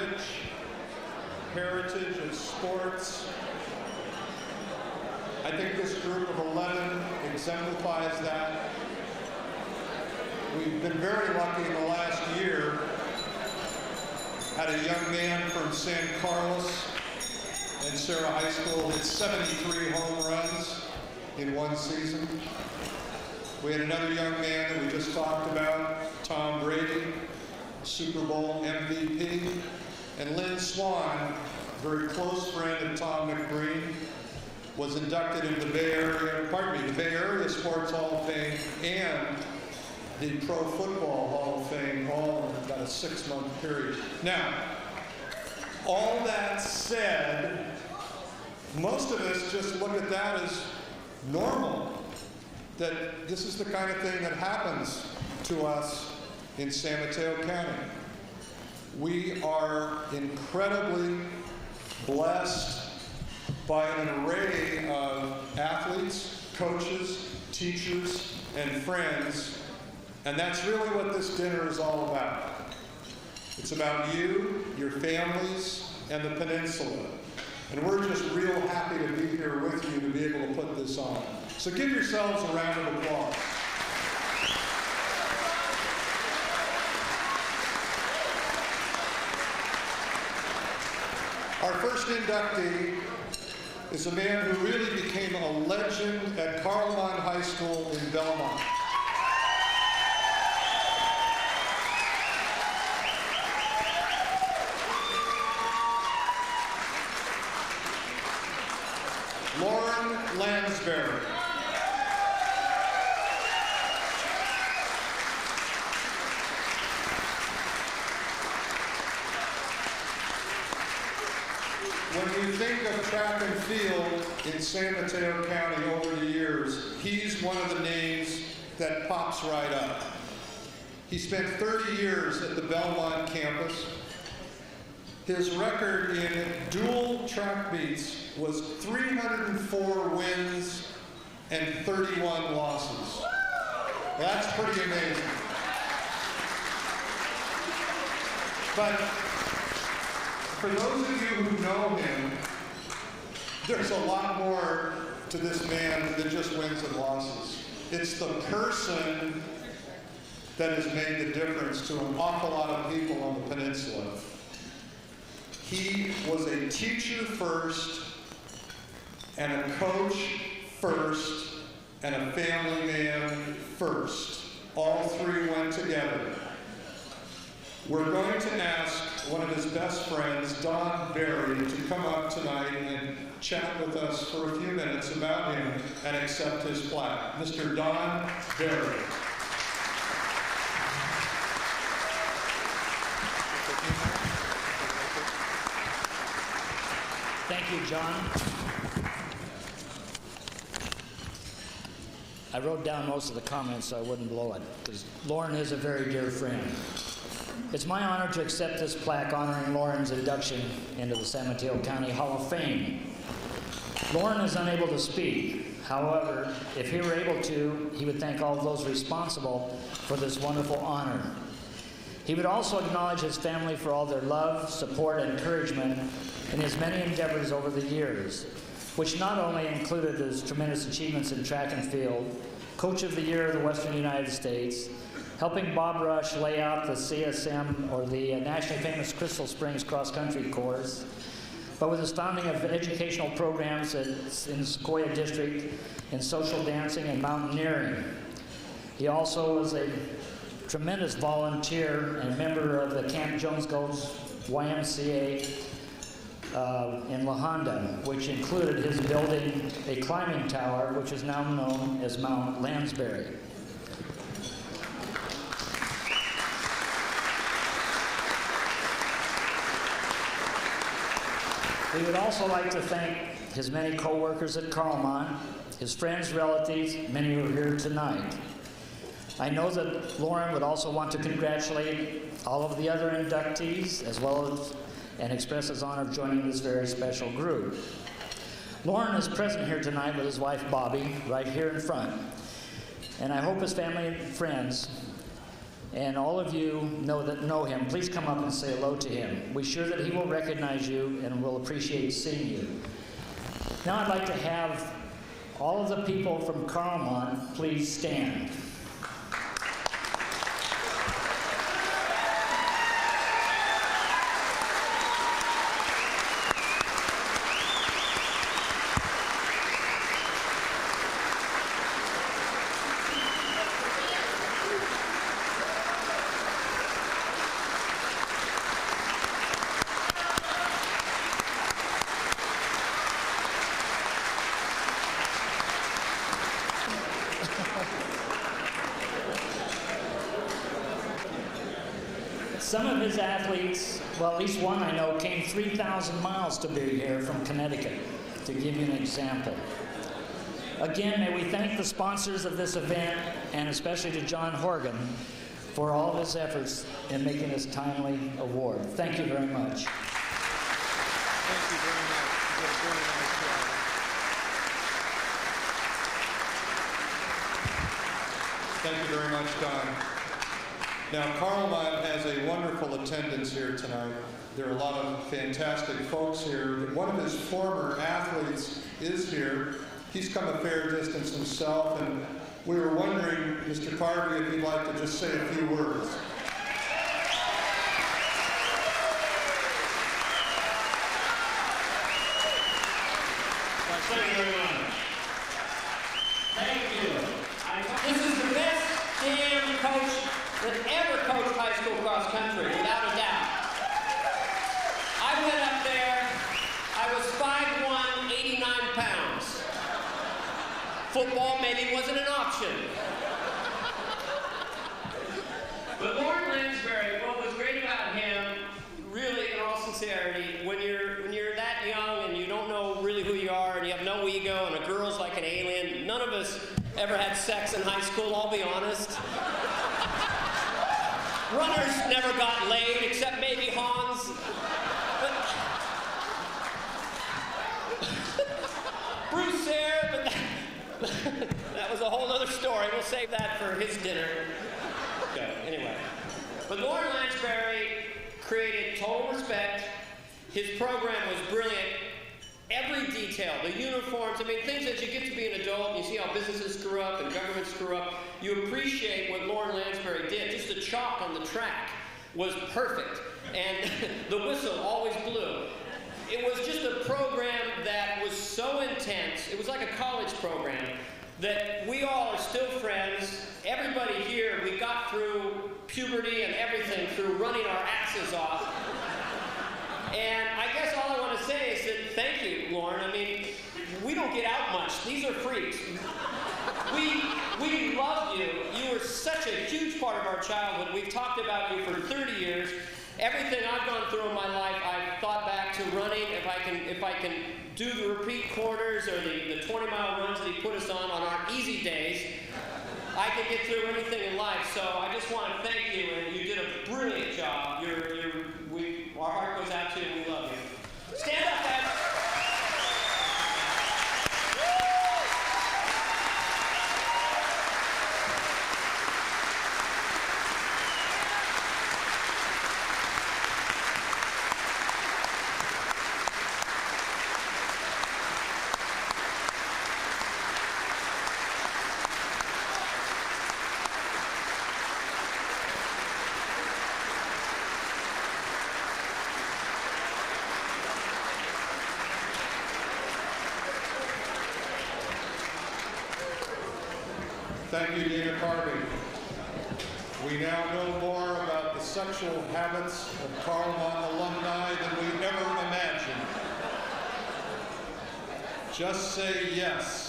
rich heritage of sports. I think this group of 11 exemplifies that. We've been very lucky in the last year. Had a young man from San Carlos and Sarah High School hit 73 home runs in one season. We had another young man that we just talked about, Tom Brady, Super Bowl MVP, and Lynn Swan, a very close friend of Tom McBreen, was inducted into the Bay Area Sports Hall of Fame and the Pro Football Hall of Fame, all in about a 6-month period. Now, all that said, most of us just look at that as normal, that this is the kind of thing that happens to us in San Mateo County. We are incredibly blessed by an array of athletes, coaches, teachers, and friends, and that's really what this dinner is all about. It's about you, your families, and the peninsula. And we're just real happy to be here with you to be able to put this on. So give yourselves a round of applause. Our first inductee is a man who really became a legend at Carlmont High School in Belmont. Loren Lansberry. When you think of track and field in San Mateo County over the years, he's one of the names that pops right up. He spent 30 years at the Belmont campus. His record in dual track meets was 304 wins and 31 losses. That's pretty amazing. But for those of you who know him, there's a lot more to this man than just wins and losses. It's the person that has made the difference to an awful lot of people on the peninsula. He was a teacher first, and a coach first, and a family man first. All three went together. We're going to ask one of his best friends, Don Berry, to come up tonight and chat with us for a few minutes about him and accept his plaque. Mr. Don Berry. Thank you, John. I wrote down most of the comments so I wouldn't blow it, because Loren is a very dear friend. It's my honor to accept this plaque honoring Loren's induction into the San Mateo County Hall of Fame. Loren is unable to speak. However, if he were able to, he would thank all of those responsible for this wonderful honor. He would also acknowledge his family for all their love, support, and encouragement in his many endeavors over the years, which not only included his tremendous achievements in track and field, Coach of the Year of the Western United States, helping Bob Rush lay out the CSM, or the nationally famous Crystal Springs cross-country course, but with his founding of educational programs in Sequoia District in social dancing and mountaineering. He also was a tremendous volunteer and member of the Camp Jones Girls YMCA in La Honda, which included his building a climbing tower, which is now known as Mount Lansberry. We would also like to thank his many co-workers at Carlmont, his friends, relatives, many who are here tonight. I know that Loren would also want to congratulate all of the other inductees, as well as and express his honor of joining this very special group. Loren is present here tonight with his wife Bobby, right here in front. And I hope his family and friends And all of you know him, please come up and say hello to him. We're sure that he will recognize you and will appreciate seeing you. Now I'd like to have all of the people from Carlmont please stand. Some of his athletes, well, at least one I know, came 3,000 miles to be here from Connecticut, to give you an example. Again, may we thank the sponsors of this event, and especially to John Horgan, for all of his efforts in making this timely award. Thank you very much. Thank you very much. You did a very nice job. Thank you very much, Don. Now, Carlmont has a wonderful attendance here tonight. There are a lot of fantastic folks here. One of his former athletes is here. He's come a fair distance himself, and we were wondering, Mr. Carvey, if you'd like to just say a few words. Thank you very much. Thank you. This is the best damn coach that ever coached high school cross country, without a doubt. I went up there, I was 5'1", 89 pounds. Football maybe wasn't an option. But Loren Lansberry, what was great about him, really in all sincerity, when you're that young and you don't know really who you are and you have no ego and a girl's like an alien, none of us ever had sex in high school, I'll be honest. Runners never got laid, except maybe Hans. But Bruce Sayre, but that was a whole other story. We'll save that for his dinner. Okay, anyway. But Loren Lansberry created total respect. His program was brilliant. Every detail, the uniforms, I mean, things that you get to be an adult and you see how businesses screw up and governments screw up. You appreciate what Loren Lansberry did. Just the chalk on the track was perfect. And the whistle always blew. It was just a program that was so intense. It was like a college program that we all are still friends. Everybody here, we got through puberty and everything through running our asses off. And I guess all I want to say is that thank you, Loren. I mean, we don't get out much. These are freaks. We love you. You were such a huge part of our childhood. We've talked about you for 30 years. Everything I've gone through in my life, I've thought back to running. If I can do the repeat corners or the 20-mile runs that he put us on our easy days, I can get through anything in life. So I just want to thank you, and you did a brilliant job. Our heart goes out to you, and we love you. Stand up, guys. Thank you, Dana Carvey. We now know more about the sexual habits of Carlmont alumni than we ever imagined. Just say yes.